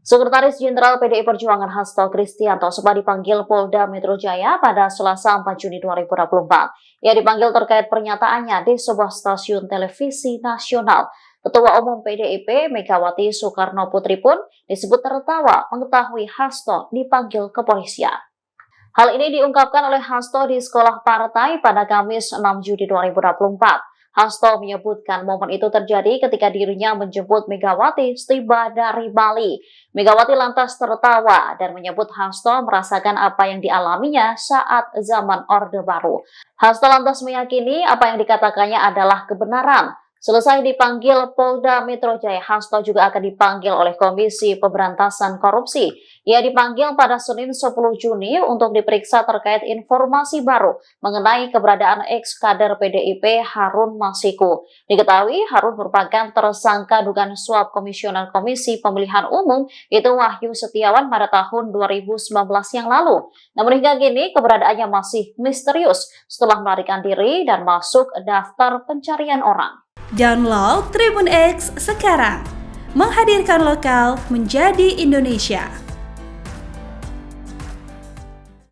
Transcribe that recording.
Sekretaris Jenderal PDI Perjuangan Hasto Kristianto sempat dipanggil Polda Metro Jaya pada Selasa 4 Juni 2024. Ia dipanggil terkait pernyataannya di sebuah stasiun televisi nasional. Ketua Umum PDIP Megawati Soekarno Putri pun disebut tertawa mengetahui Hasto dipanggil kepolisian. Hal ini diungkapkan oleh Hasto di sekolah partai pada Kamis 6 Juni 2024. Hasto menyebutkan momen itu terjadi ketika dirinya menjemput Megawati setiba dari Bali. Megawati lantas tertawa dan menyebut Hasto merasakan apa yang dialaminya saat zaman Orde Baru. Hasto lantas meyakini apa yang dikatakannya adalah kebenaran. Selesai dipanggil Polda Metro Jaya, Hasto juga akan dipanggil oleh Komisi Pemberantasan Korupsi. Ia dipanggil pada Senin 10 Juni untuk diperiksa terkait informasi baru mengenai keberadaan ex-kader PDIP Harun Masiku. Diketahui Harun merupakan tersangka dugaan suap Komisioner Komisi Pemilihan Umum itu Wahyu Setiawan pada tahun 2019 yang lalu. Namun hingga kini keberadaannya masih misterius setelah melarikan diri dan masuk daftar pencarian orang. Download Tribun X sekarang, menghadirkan lokal menjadi Indonesia.